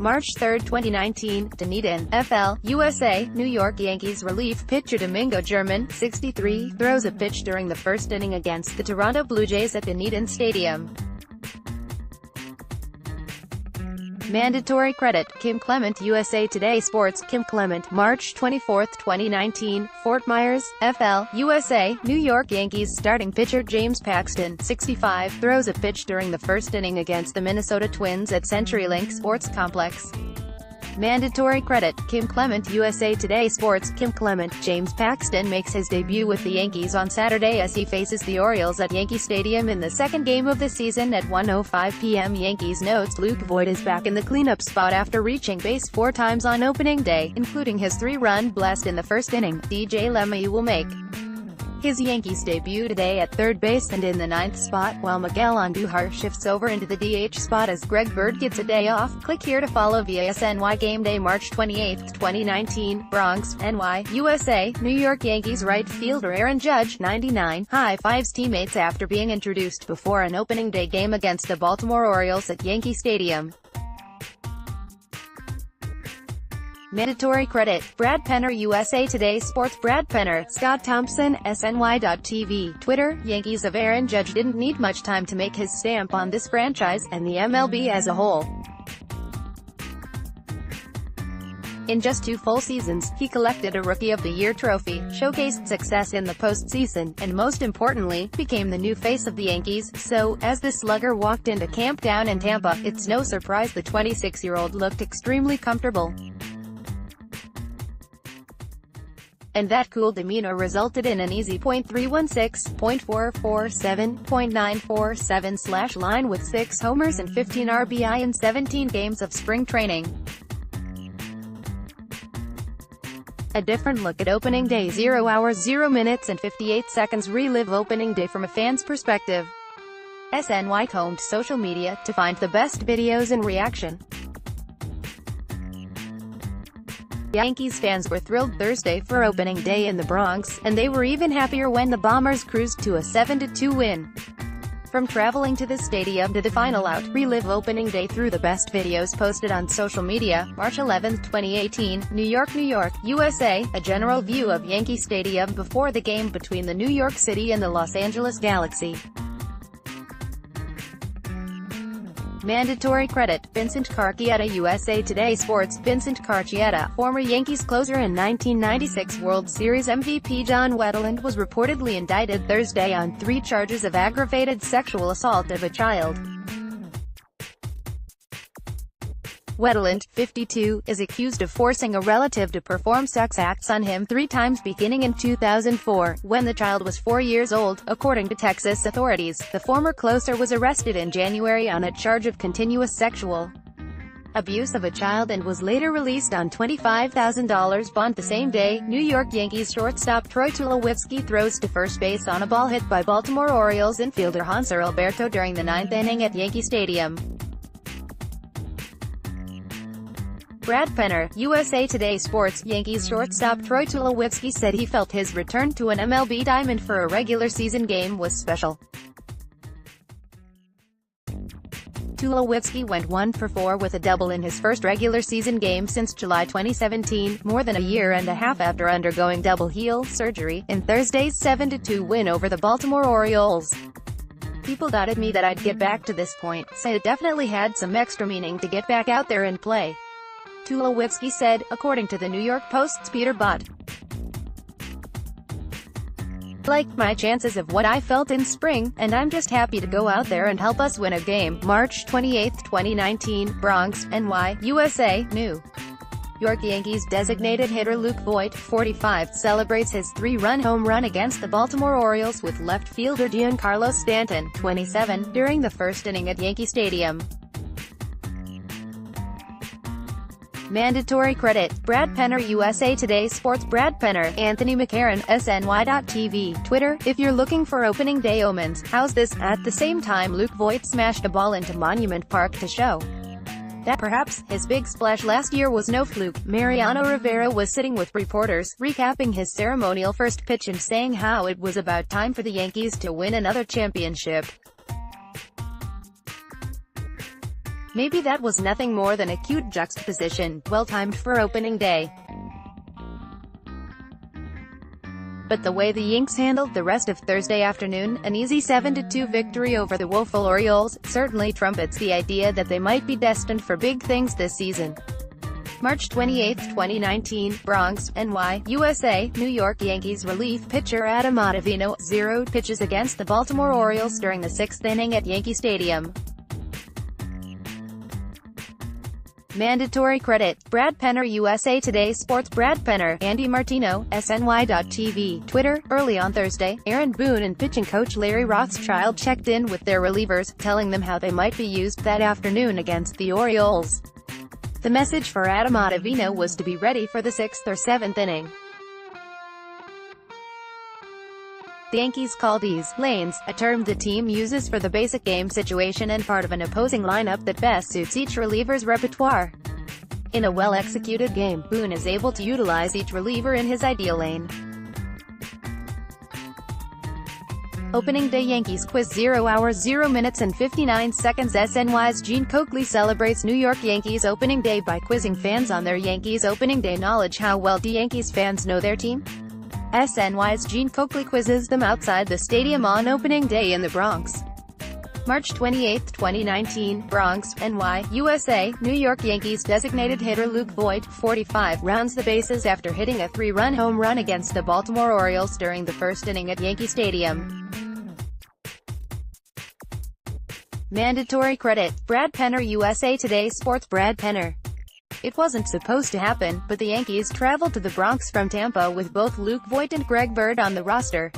March 3, 2019, Dunedin, FL, USA. New York Yankees relief pitcher Domingo German, 63, throws a pitch during the first inning against the Toronto Blue Jays at Dunedin Stadium. Mandatory credit, Klement-USA Today Sports. Kim Clement, March 24, 2019, Fort Myers, FL, USA. New York Yankees starting pitcher James Paxton, 65, throws a pitch during the first inning against the Minnesota Twins at CenturyLink Sports Complex. Mandatory credit, Klement-USA Today Sports. Kim Clement, James Paxton makes his debut with the Yankees on Saturday as he faces the Orioles at Yankee Stadium in the second game of the season at 1:05 p.m. Yankees notes Luke Voit is back in the cleanup spot after reaching base 4 times on opening day, including his 3-run blast in the first inning. DJ LeMahieu will make his Yankees debut today at third base and in the 9th spot, while Miguel Andujar shifts over into the DH spot as Greg Bird gets a day off. Click here to follow via SNY Game Day March 28, 2019, Bronx, NY, USA. New York Yankees right fielder Aaron Judge, 99, high-fives teammates after being introduced before an opening day game against the Baltimore Orioles at Yankee Stadium. Mandatory credit, Brad Penner USA Today Sports. Brad Penner, Scott Thompson, SNY.TV. Twitter, Yankees of Aaron Judge didn't need much time to make his stamp on this franchise, and the MLB as a whole. In just 2 full seasons, he collected a Rookie of the Year trophy, showcased success in the postseason, and most importantly, became the new face of the Yankees. So, as the slugger walked into camp down in Tampa, it's no surprise the 26-year-old looked extremely comfortable. And that cool demeanor resulted in an easy .316, .447, .947 line with 6 homers and 15 RBI in 17 games of spring training. A different look at opening day. 0 hours 0 minutes and 58 seconds. Relive opening day from a fan's perspective. SNY combed social media to find the best videos and reaction. Yankees fans were thrilled Thursday for opening day in the Bronx, and they were even happier when the Bombers cruised to a 7-2 win. From traveling to the stadium to the final out, relive opening day through the best videos posted on social media. March 11, 2018, New York, USA. A general view of Yankee Stadium before the game between the New York City and the Los Angeles Galaxy. Mandatory credit, Vincent Carcietta USA Today Sports. Vincent Carcietta, former Yankees closer and 1996 World Series MVP John Wetteland was reportedly indicted Thursday on 3 charges of aggravated sexual assault of a child. Wetteland, 52, is accused of forcing a relative to perform sex acts on him 3 times beginning in 2004, when the child was 4 years old, according to Texas authorities. The former closer was arrested in January on a charge of continuous sexual abuse of a child and was later released on $25,000 bond. The same day, New York Yankees shortstop Troy Tulowitzki throws to first base on a ball hit by Baltimore Orioles infielder Hanser Alberto during the 9th inning at Yankee Stadium. Brad Penner, USA Today Sports. Yankees shortstop Troy Tulowitzki said he felt his return to an MLB diamond for a regular season game was special. Tulowitzki went 1 for 4 with a double in his first regular season game since July 2017, more than a year and a half after undergoing double heel surgery, in Thursday's 7-2 win over the Baltimore Orioles. People doubted me that I'd get back to this point, so it definitely had some extra meaning to get back out there and play. Tulowitzki said, according to the New York Post's Peter Bott. Liked my chances of what I felt in spring, and I'm just happy to go out there and help us win a game. March 28, 2019, Bronx, NY, USA. New York Yankees designated hitter Luke Voit, 45, celebrates his 3-run home run against the Baltimore Orioles with left fielder Giancarlo Stanton, 27, during the first inning at Yankee Stadium. Mandatory credit, Brad Penner USA Today Sports. Brad Penner, Anthony McCarron, SNY.TV. Twitter, if you're looking for opening day omens, how's this? At the same time Luke Voit smashed a ball into Monument Park to show that perhaps his big splash last year was no fluke. Mariano Rivera was sitting with reporters, recapping his ceremonial first pitch and saying how it was about time for the Yankees to win another championship. Maybe that was nothing more than a cute juxtaposition, well-timed for opening day. But the way the Yanks handled the rest of Thursday afternoon, an easy 7-2 victory over the woeful Orioles, certainly trumpets the idea that they might be destined for big things this season. March 28, 2019, Bronx, NY, USA, New York Yankees relief pitcher Adam Ottavino, 0 pitches against the Baltimore Orioles during the 6th inning at Yankee Stadium. Mandatory credit, Brad Penner, USA Today Sports. Brad Penner, Andy Martino, SNY.TV, Twitter. Early on Thursday, Aaron Boone and pitching coach Larry Rothschild checked in with their relievers, telling them how they might be used that afternoon against the Orioles. The message for Adam Ottavino was to be ready for the 6th or 7th inning. The Yankees call these lanes, a term the team uses for the basic game situation and part of an opposing lineup that best suits each reliever's repertoire. In a well-executed game, Boone is able to utilize each reliever in his ideal lane. Opening day Yankees quiz. 0 hours 0 minutes and 59 seconds. SNY's Gene Coakley celebrates New York Yankees opening day by quizzing fans on their Yankees opening day knowledge. How well do Yankees fans know their team? SNY's Gene Coakley quizzes them outside the stadium on opening day in the Bronx. March 28, 2019, Bronx, NY, USA, New York Yankees designated hitter Luke Voit, 45, rounds the bases after hitting a 3-run home run against the Baltimore Orioles during the 1st inning at Yankee Stadium. Mandatory credit, Brad Penner, USA Today Sports. Brad Penner. It wasn't supposed to happen, but the Yankees traveled to the Bronx from Tampa with both Luke Voit and Greg Bird on the roster.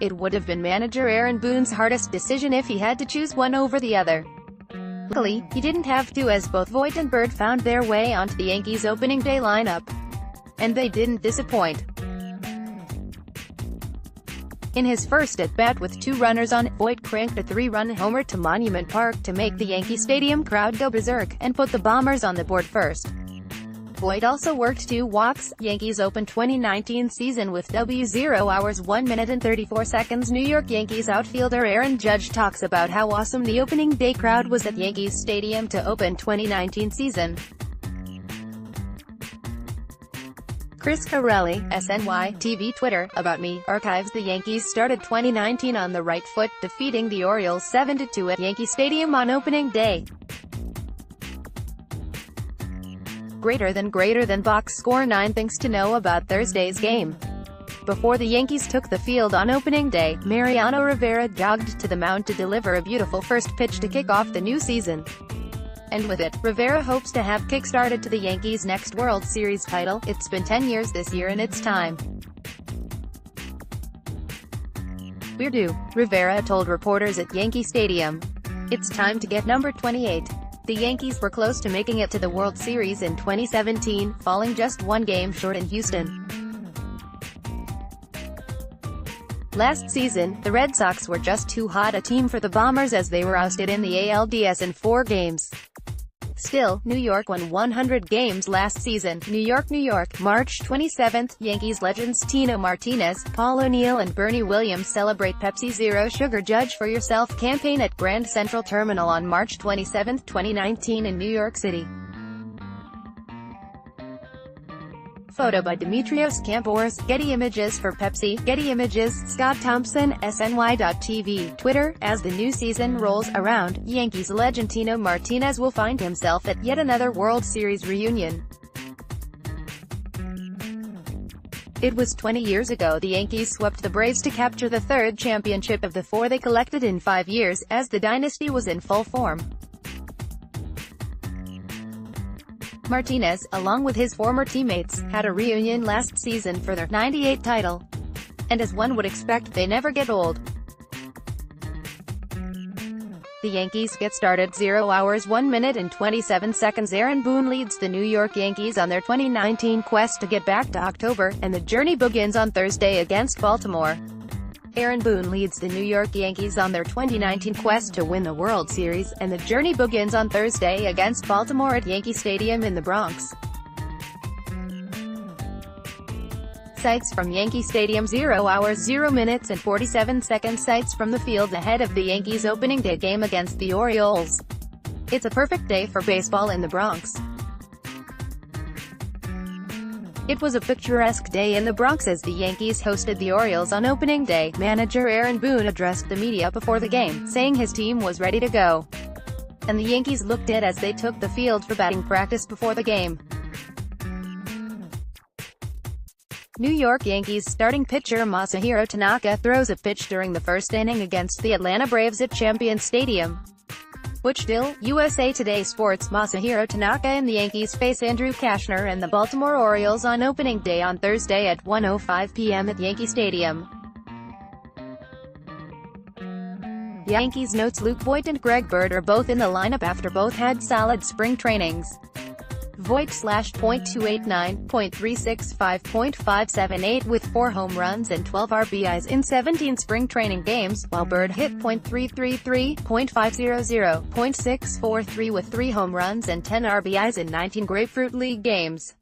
It would have been manager Aaron Boone's hardest decision if he had to choose one over the other. Luckily, he didn't have to, as both Voit and Bird found their way onto the Yankees' opening day lineup. And they didn't disappoint. In his first at-bat with 2 runners on, Voit cranked a 3-run homer to Monument Park to make the Yankee Stadium crowd go berserk, and put the Bombers on the board first. Voit also worked 2 walks. Yankees opened 2019 season with 0 hours 1 minute and 34 seconds. New York Yankees outfielder Aaron Judge talks about how awesome the opening day crowd was at Yankees Stadium to open 2019 season. Chris Carelli, SNY, TV Twitter, about me, archives. The Yankees started 2019 on the right foot, defeating the Orioles 7-2 at Yankee Stadium on opening day. Greater than box score. 9 things to know about Thursday's game. Before the Yankees took the field on opening day, Mariano Rivera jogged to the mound to deliver a beautiful first pitch to kick off the new season. And with it, Rivera hopes to have kick-started to the Yankees' next World Series title. It's been 10 years this year and it's time. We're due, Rivera told reporters at Yankee Stadium. It's time to get number 28. The Yankees were close to making it to the World Series in 2017, falling just 1 game short in Houston. Last season, the Red Sox were just too hot a team for the Bombers as they were ousted in the ALDS in 4 games. Still, New York won 100 games last season. New York, March 27, Yankees legends Tino Martinez, Paul O'Neill and Bernie Williams celebrate Pepsi Zero Sugar Judge for Yourself campaign at Grand Central Terminal on March 27, 2019 in New York City. Photo by Demetrios Campos. Getty Images for Pepsi. Getty Images. Scott Thompson, SNY.TV. Twitter. As the new season rolls around, Yankees legend Tino Martinez will find himself at yet another World Series reunion. It was 20 years ago the Yankees swept the Braves to capture the 3rd championship of the 4 they collected in 5 years, as the dynasty was in full form. Martinez, along with his former teammates, had a reunion last season for their '98 title. And as one would expect, they never get old. The Yankees get started. 0 hours 1 minute and 27 seconds. Aaron Boone leads the New York Yankees on their 2019 quest to get back to October, and the journey begins on Thursday against Baltimore. Aaron Boone leads the New York Yankees on their 2019 quest to win the World Series, and the journey begins on Thursday against Baltimore at Yankee Stadium in the Bronx. Sights from Yankee Stadium. 0 hours 0 minutes and 47 seconds. Sights from the field ahead of the Yankees' opening day game against the Orioles. It's a perfect day for baseball in the Bronx. It was a picturesque day in the Bronx as the Yankees hosted the Orioles on opening day. Manager Boone addressed the media before the game, saying his team was ready to go. And the Yankees looked it as they took the field for batting practice before the game. New York Yankees starting pitcher Masahiro Tanaka throws a pitch during the first inning against the Atlanta Braves at Champion Stadium. Which still, USA Today Sports. Masahiro Tanaka and the Yankees face Andrew Kashner and the Baltimore Orioles on opening day on Thursday at 1:05 p.m. at Yankee Stadium. Yankees notes Luke Voit and Greg Bird are both in the lineup after both had solid spring trainings. Voit slashed .289, .365, .578 with 4 home runs and 12 RBIs in 17 spring training games, while Bird hit .333, .500, .643 with 3 home runs and 10 RBIs in 19 Grapefruit League games.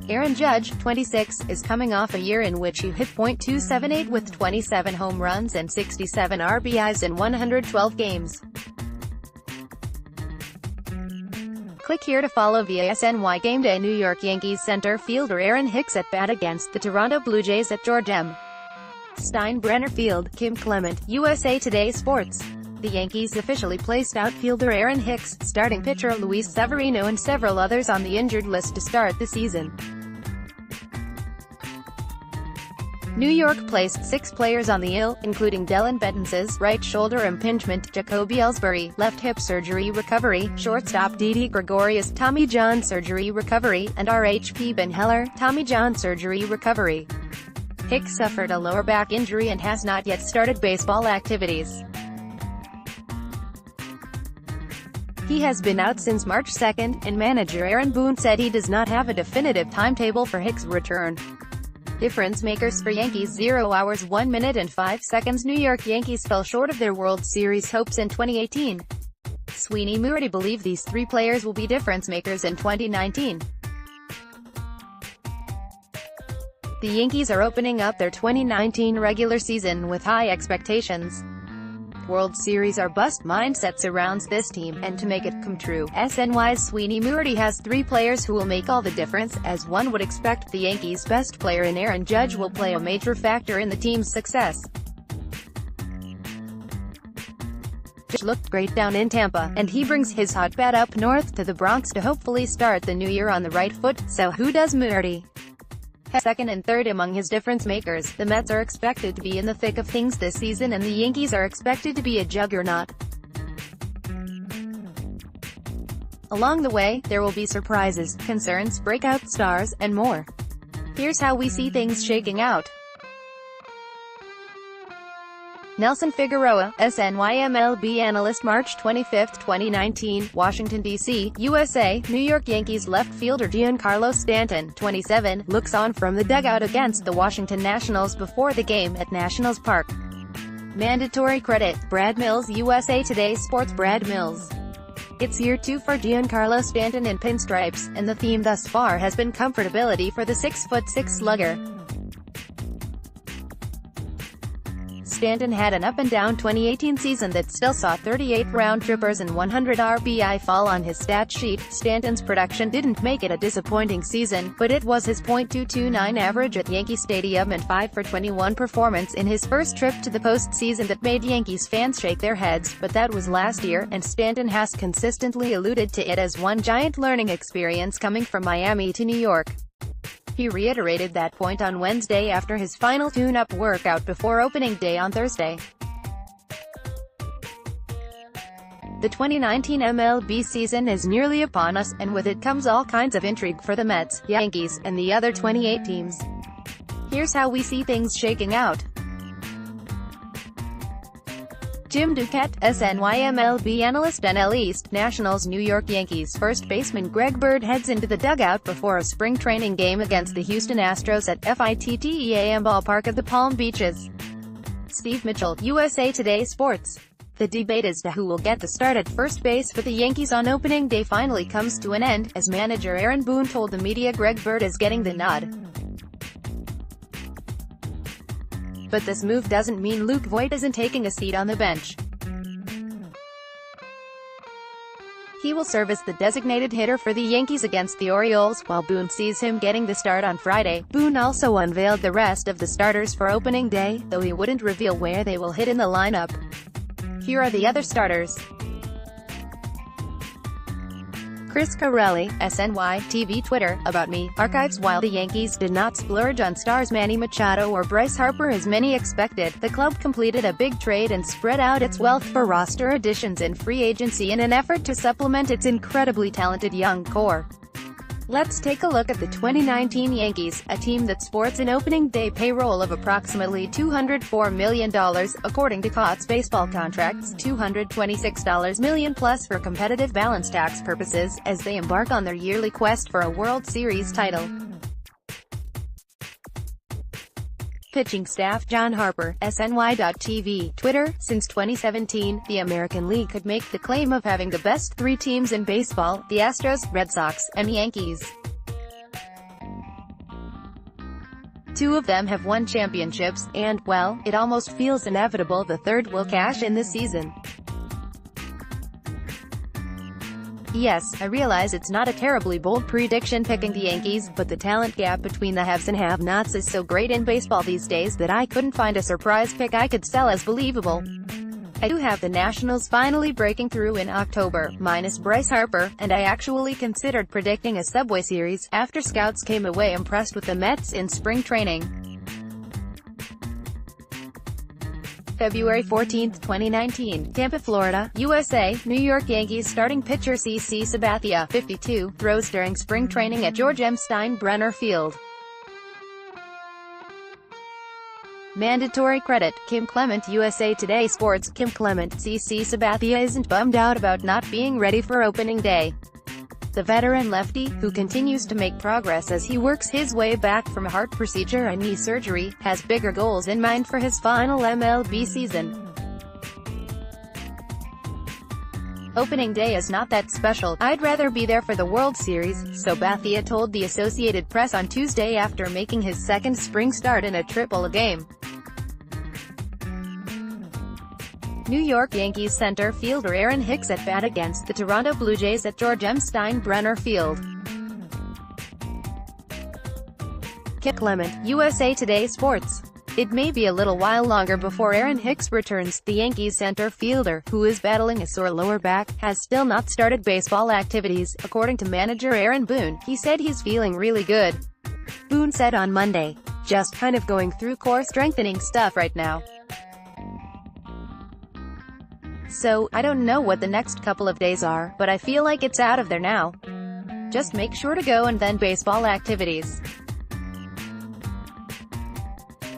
Aaron Judge, 26, is coming off a year in which he hit .278 with 27 home runs and 67 RBIs in 112 games. Click here to follow via SNY Gameday. New York Yankees center fielder Aaron Hicks at bat against the Toronto Blue Jays at George M. Steinbrenner Field. Klement-USA Today Sports. The Yankees officially placed outfielder Aaron Hicks, starting pitcher Luis Severino and several others on the injured list to start the season. New York placed 6 players on the IL, including Dellin Betances, right shoulder impingement, Jacoby Ellsbury, left hip surgery recovery, shortstop Didi Gregorius, Tommy John surgery recovery, and RHP Ben Heller, Tommy John surgery recovery. Hicks suffered a lower back injury and has not yet started baseball activities. He has been out since March 2nd, and manager Aaron Boone said he does not have a definitive timetable for Hicks' return. Difference makers for Yankees. 0 hours 1 minute and 5 seconds. New York Yankees fell short of their World Series hopes in 2018. Sweeney Moorty believe these 3 players will be difference makers in 2019. The Yankees are opening up their 2019 regular season with high expectations. World Series or bust mindset surrounds this team, and to make it come true, SNY's Sweeney Moorty has 3 players who will make all the difference. As one would expect, the Yankees' best player in Aaron Judge will play a major factor in the team's success. Judge looked great down in Tampa, and he brings his hot bat up north to the Bronx to hopefully start the new year on the right foot. So who does Moorty have second and third among his difference makers? The Mets are expected to be in the thick of things this season, and the Yankees are expected to be a juggernaut. Along the way, there will be surprises, concerns, breakout stars, and more. Here's how we see things shaking out. Nelson Figueroa, SNY-MLB analyst. March 25, 2019, Washington, D.C., USA. New York Yankees left fielder Giancarlo Stanton, 27, looks on from the dugout against the Washington Nationals before the game at Nationals Park. Mandatory credit, Brad Mills. USA Today Sports. Brad Mills. It's year 2 for Giancarlo Stanton in pinstripes, and the theme thus far has been comfortability for the 6'6" slugger. Stanton had an up-and-down 2018 season that still saw 38 round-trippers and 100 RBI fall on his stat sheet. Stanton's production didn't make it a disappointing season, but it was his .229 average at Yankee Stadium and 5 for 21 performance in his first trip to the postseason that made Yankees fans shake their heads. But that was last year, and Stanton has consistently alluded to it as one giant learning experience coming from Miami to New York. He reiterated that point on Wednesday after his final tune-up workout before opening day on Thursday. The 2019 MLB season is nearly upon us, and with it comes all kinds of intrigue for the Mets, Yankees, and the other 28 teams. Here's how we see things shaking out. Jim Duquette, SNY-MLB analyst. NL East, Nationals. New York Yankees first baseman Greg Bird heads into the dugout before a spring training game against the Houston Astros at FITTEAM Ballpark of the Palm Beaches. Steve Mitchell, USA Today Sports. The debate as to who will get the start at first base for the Yankees on opening day finally comes to an end, as manager Aaron Boone told the media Greg Bird is getting the nod. But this move doesn't mean Luke Voit isn't taking a seat on the bench. He will serve as the designated hitter for the Yankees against the Orioles, while Boone sees him getting the start on Friday. Boone also unveiled the rest of the starters for opening day, though he wouldn't reveal where they will hit in the lineup. Here are the other starters. Chris Carelli, SNY, TV Twitter, About Me, Archives. While the Yankees did not splurge on stars Manny Machado or Bryce Harper as many expected, the club completed a big trade and spread out its wealth for roster additions and free agency in an effort to supplement its incredibly talented young core. Let's take a look at the 2019 Yankees, a team that sports an opening day payroll of approximately $204 million, according to COTS baseball contracts, $226 million plus for competitive balance tax purposes, as they embark on their yearly quest for a World Series title. Pitching staff John Harper, SNY.TV, Twitter. Since 2017, the American League could make the claim of having the best three teams in baseball: the Astros, Red Sox, and Yankees. Two of them have won championships, and, well, it almost feels inevitable the third will cash in this season. Yes, I realize it's not a terribly bold prediction picking the Yankees, but the talent gap between the haves and have-nots is so great in baseball these days that I couldn't find a surprise pick I could sell as believable. I do have the Nationals finally breaking through in October, minus Bryce Harper, and I actually considered predicting a Subway Series, after scouts came away impressed with the Mets in spring training. February 14, 2019, Tampa, Florida, USA. New York Yankees starting pitcher CC Sabathia, 52, throws during spring training at George M. Steinbrenner Field. Mandatory credit, Klement-USA Today Sports. Kim Clement, CC Sabathia isn't bummed out about not being ready for opening day. The veteran lefty, who continues to make progress as he works his way back from heart procedure and knee surgery, has bigger goals in mind for his final MLB season. Opening day is not that special, I'd rather be there for the World Series, Sabathia told the Associated Press on Tuesday after making his second spring start in a triple-A game. New York Yankees center fielder Aaron Hicks at bat against the Toronto Blue Jays at George M. Steinbrenner Field. Klement-USA Today Sports. It may be a little while longer before Aaron Hicks returns. The Yankees center fielder, who is battling a sore lower back, has still not started baseball activities, according to manager Aaron Boone. He said he's feeling really good. Boone said on Monday, "Just kind of going through core strengthening stuff right now. So, I don't know what the next couple of days are, but I feel like it's out of there now. Just make sure to go and then baseball activities.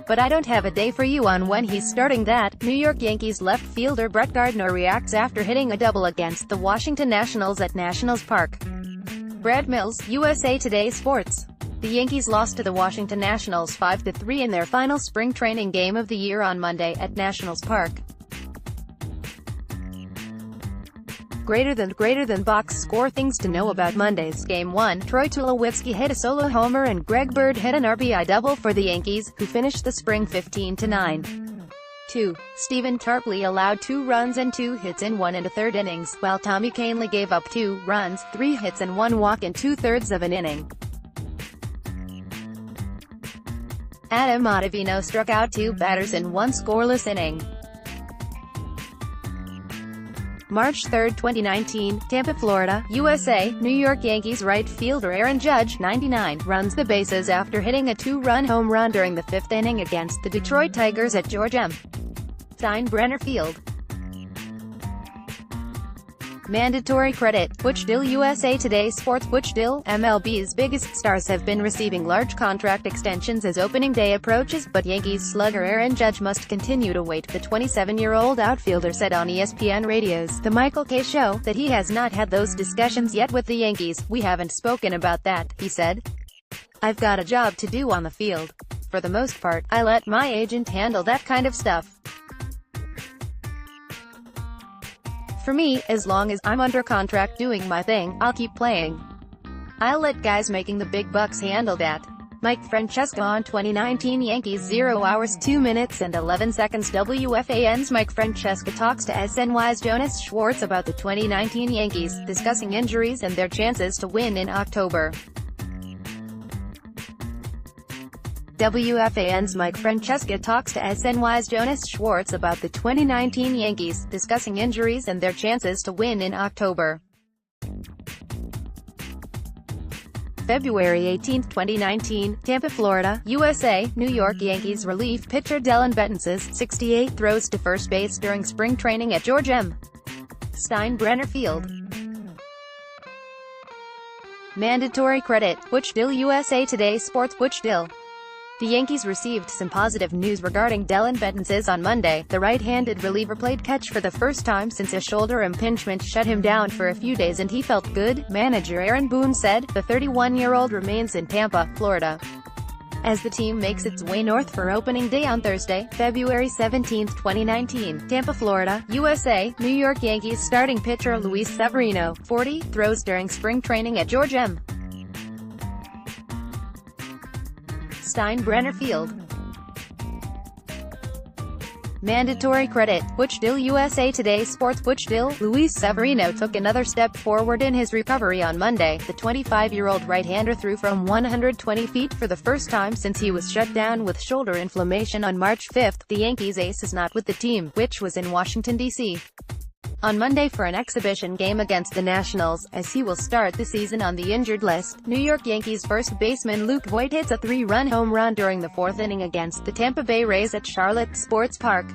But I don't have a day for you on when he's starting that." New York Yankees left fielder Brett Gardner reacts after hitting a double against the Washington Nationals at Nationals Park. Brad Mills, USA Today Sports. The Yankees lost to the Washington Nationals 5-3 in their final spring training game of the year on Monday, at Nationals Park. Greater than box score. Things to know about Monday's Game 1. Troy Tulowitzki hit a solo homer and Greg Bird hit an RBI double for the Yankees, who finished the spring 15-9. 2. Stephen Tarpley allowed 2 runs and 2 hits in 1 1/3 innings, while Tommy Kahnle gave up 2 runs, 3 hits and 1 walk in 2/3 of an inning. Adam Ottavino struck out 2 batters in 1 scoreless inning. March 3, 2019, Tampa, Florida, USA. New York Yankees right fielder Aaron Judge, 99, runs the bases after hitting a 2-run home run during the 5th inning against the Detroit Tigers at George M. Steinbrenner Field. Mandatory credit, Butch Dill, USA Today Sports. Butch Dill, MLB's biggest stars have been receiving large contract extensions as opening day approaches, but Yankees slugger Aaron Judge must continue to wait. The 27-year-old outfielder said on ESPN Radio's The Michael Kay Show that he has not had those discussions yet with the Yankees. "We haven't spoken about that," he said. "I've got a job to do on the field. For the most part, I let my agent handle that kind of stuff." For me, as long as I'm under contract doing my thing, I'll keep playing. I'll let guys making the big bucks handle that. Mike Francesca on 2019 Yankees 0 hours 2 minutes and 11 seconds. WFAN's Mike Francesca talks to SNY's Jonas Schwartz about the 2019 Yankees, discussing injuries and their chances to win in October. WFAN's Mike Francesca talks to SNY's Jonas Schwartz about the 2019 Yankees, discussing injuries and their chances to win in October. February 18, 2019, Tampa, Florida, USA. New York Yankees relief pitcher Dellin Betances, 68, throws to first base during spring training at George M. Steinbrenner Field. Mandatory credit. Butch Dill, USA Today Sports. Butch Dill. The Yankees received some positive news regarding Dellin Betances on Monday. The right-handed reliever played catch for the first time since a shoulder impingement shut him down for a few days and he felt good, manager Aaron Boone said. The 31-year-old remains in Tampa, Florida, as the team makes its way north for opening day on Thursday, February 17, 2019. Tampa, Florida, USA. New York Yankees starting pitcher Luis Severino, 40, throws during spring training at George M. Steinbrenner Field. Mandatory credit. Butch Dill, USA Today Sports. Butch Dill. Luis Severino took another step forward in his recovery on Monday. The 25-year-old right-hander threw from 120 feet for the first time since he was shut down with shoulder inflammation on March 5. The Yankees ace is not with the team, which was in Washington, D.C. on Monday for an exhibition game against the Nationals, as he will start the season on the injured list. New York Yankees first baseman Luke Voit hits a 3-run home run during the fourth inning against the Tampa Bay Rays at Charlotte Sports Park.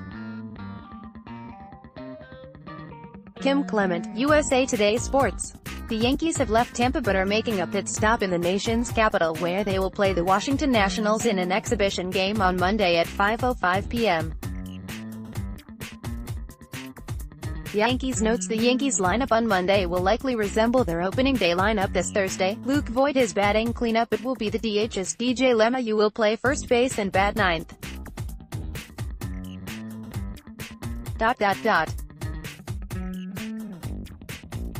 Klement, USA Today Sports. The Yankees have left Tampa but are making a pit stop in the nation's capital where they will play the Washington Nationals in an exhibition game on Monday at 5:05 p.m. Yankees notes the Yankees lineup on Monday will likely resemble their opening day lineup this Thursday. Luke Voit is batting cleanup. It will be the DHs. DJ LeMahieu will play first base and bat ninth.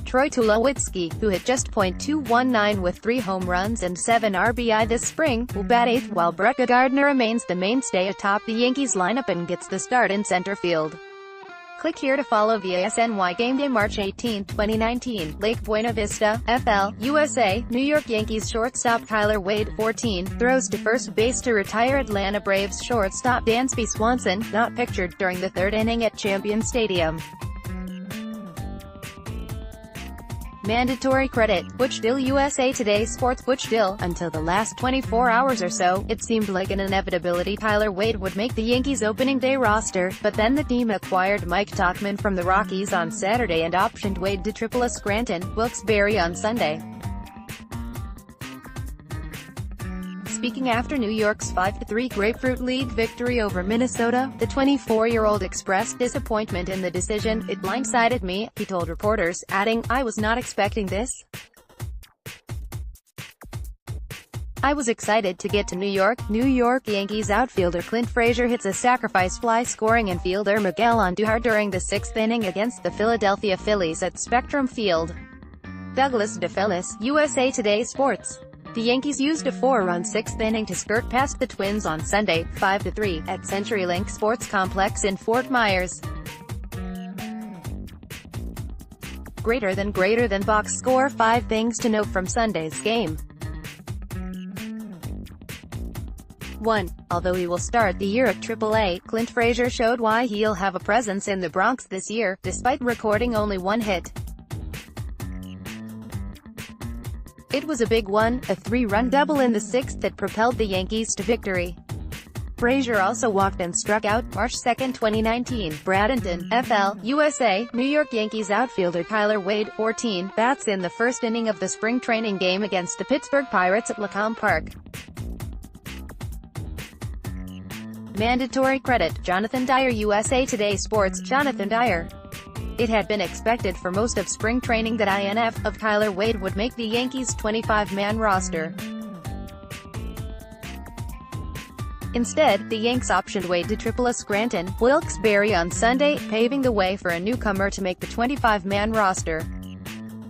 Troy Tulowitzki, who hit just .219 with 3 home runs and 7 RBI this spring, will bat eighth, while Brett Gardner remains the mainstay atop the Yankees lineup and gets the start in center field. Click here to follow via SNY Gameday March 18, 2019. Lake Buena Vista, FL, USA. New York Yankees shortstop Tyler Wade, 14, throws to first base to retire Atlanta Braves shortstop Dansby Swanson, not pictured during the third inning at Champion Stadium. Mandatory credit. Butch Dill, USA Today Sports. Butch Dill. Until the last 24 hours or so, it seemed like an inevitability Tyler Wade would make the Yankees opening day roster, but then the team acquired Mike Tauchman from the Rockies on Saturday and optioned Wade to AAA Scranton, Wilkes-Barre on Sunday. Speaking after New York's 5-3 Grapefruit League victory over Minnesota, the 24-year-old expressed disappointment in the decision. "It blindsided me," he told reporters, adding, "I was not expecting this. I was excited to get to New York." New York Yankees outfielder Clint Frazier hits a sacrifice fly, scoring infielder Miguel Andujar during the sixth inning against the Philadelphia Phillies at Spectrum Field. Douglas DeFellis, USA Today Sports. The Yankees used a 4-run sixth inning to skirt past the Twins on Sunday, 5-3, at CenturyLink Sports Complex in Fort Myers. Greater than box score. 5 things to note from Sunday's game. 1. Although he will start the year at AAA, Clint Frazier showed why he'll have a presence in the Bronx this year, despite recording only 1 hit. It was a big one, a 3-run double in the sixth that propelled the Yankees to victory. Frazier also walked and struck out. March 2, 2019, Bradenton, FL, USA. New York Yankees outfielder Tyler Wade, 14, bats in the first inning of the spring training game against the Pittsburgh Pirates at Lacombe Park. Mandatory credit. Jonathan Dyer, USA Today Sports. Jonathan Dyer. It had been expected for most of spring training that INF of Tyler Wade would make the Yankees' 25-man roster. Instead, the Yanks optioned Wade to AAA Scranton, Wilkes-Barre on Sunday, paving the way for a newcomer to make the 25-man roster.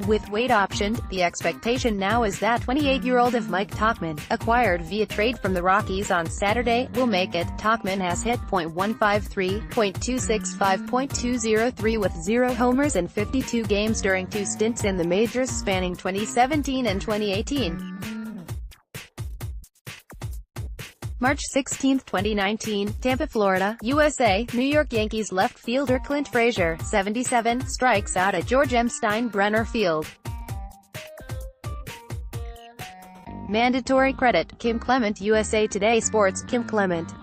With Wade optioned, the expectation now is that 28-year-old of Mike Tauchman, acquired via trade from the Rockies on Saturday, will make it. Tauchman has hit .153, .265, .203 with 0 homers in 52 games during 2 stints in the majors spanning 2017 and 2018. March 16, 2019, Tampa, Florida, USA, New York Yankees left fielder Clint Frazier, 77, strikes out at George M. Steinbrenner Field. Mandatory credit, Klement-USA Today Sports, Kim Clement.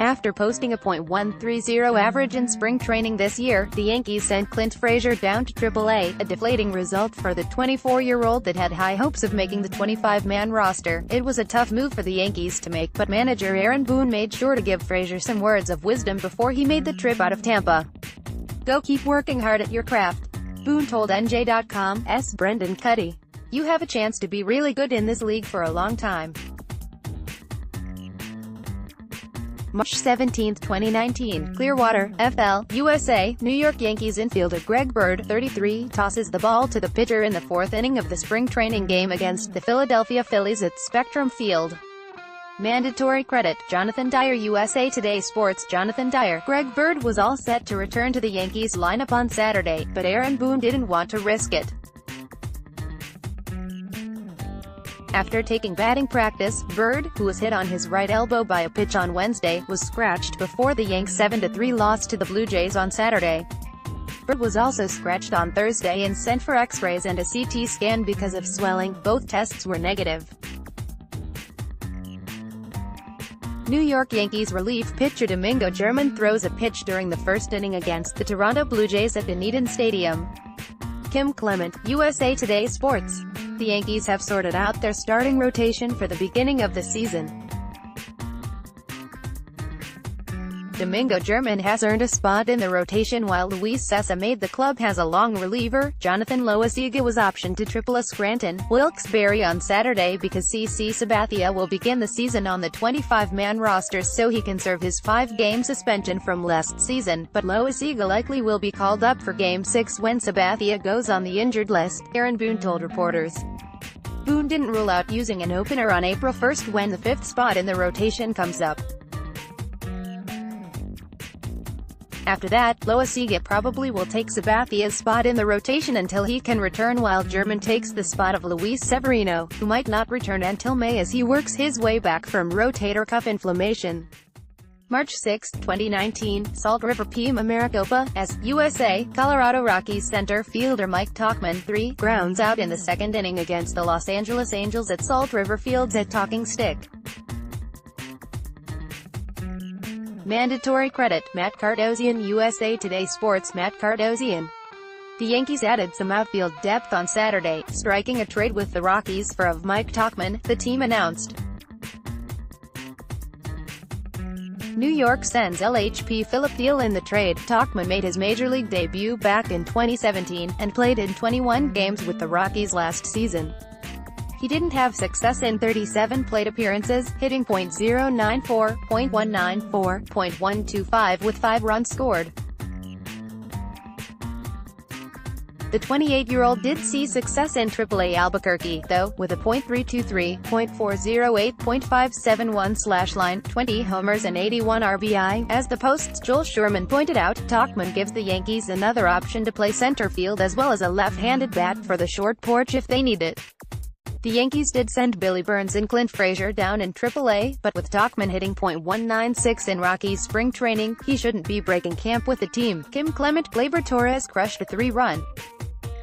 After posting a .130 average in spring training this year, the Yankees sent Clint Frazier down to AAA, a deflating result for the 24-year-old that had high hopes of making the 25-man roster. It was a tough move for the Yankees to make, but manager Aaron Boone made sure to give Frazier some words of wisdom before he made the trip out of Tampa. "Go keep working hard at your craft," Boone told NJ.com's Brendan Cuddy. "You have a chance to be really good in this league for a long time." March 17, 2019, Clearwater, FL, USA, New York Yankees infielder Greg Bird, 33, tosses the ball to the pitcher in the 4th inning of the spring training game against the Philadelphia Phillies at Spectrum Field. Mandatory credit, Jonathan Dyer, USA Today Sports. Jonathan Dyer. Greg Bird was all set to return to the Yankees lineup on Saturday, but Aaron Boone didn't want to risk it. After taking batting practice, Bird, who was hit on his right elbow by a pitch on Wednesday, was scratched before the Yanks' 7-3 loss to the Blue Jays on Saturday. Bird was also scratched on Thursday and sent for X-rays and a CT scan because of swelling. Both tests were negative. New York Yankees relief pitcher Domingo German throws a pitch during the 1st inning against the Toronto Blue Jays at Dunedin Stadium. Kim Clement, USA Today Sports. The Yankees have sorted out their starting rotation for the beginning of the season. Domingo German has earned a spot in the rotation while Luis Cessa made the club has a long reliever. Jonathan Loaisiga was optioned to AAA Scranton, Wilkes-Barre on Saturday because CC Sabathia will begin the season on the 25-man roster so he can serve his 5-game suspension from last season, but Loaisiga likely will be called up for Game 6 when Sabathia goes on the injured list, Aaron Boone told reporters. Boone didn't rule out using an opener on April 1 when the 5th spot in the rotation comes up. After that, Loaisiga probably will take Sabathia's spot in the rotation until he can return while German takes the spot of Luis Severino, who might not return until May as he works his way back from rotator cuff inflammation. March 6, 2019, Salt River P. Maricopa, S. USA, Colorado Rockies center fielder Mike Tauchman, 3, grounds out in the 2nd inning against the Los Angeles Angels at Salt River Fields at Talking Stick. Mandatory credit, Matt Cardozian, USA Today Sports. Matt Cardozian. The Yankees added some outfield depth on Saturday, striking a trade with the Rockies for of Mike Tauchman, the team announced. New York sends LHP Philip Thiel in the trade. Tauchman made his major league debut back in 2017, and played in 21 games with the Rockies last season. He didn't have success in 37 plate appearances, hitting .094, .194, .125 with 5 runs scored. The 28-year-old did see success in AAA Albuquerque, though, with a .323, .408, .571 line, 20 homers and 81 RBI. As the Post's Joel Sherman pointed out, Tauchman gives the Yankees another option to play center field as well as a left-handed bat for the short porch if they need it. The Yankees did send Billy Burns and Clint Frazier down in AAA, but with Tauchman hitting .196 in Rockies spring training, he shouldn't be breaking camp with the team. Kim Clement. Gleyber Torres crushed a 3-run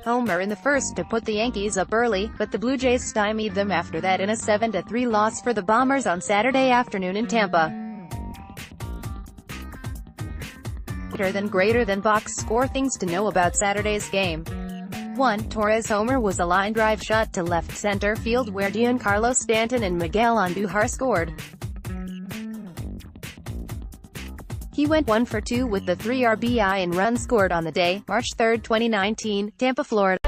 homer in the 1st to put the Yankees up early, but the Blue Jays stymied them after that in a 7-3 loss for the Bombers on Saturday afternoon in Tampa. Greater than box score. Things to know about Saturday's game. 1. Torres' homer was a line drive shot to left center field where Giancarlo Stanton and Miguel Andujar scored. He went 1 for 2 with the 3 RBI and runs scored on the day. March 3, 2019, Tampa, Florida.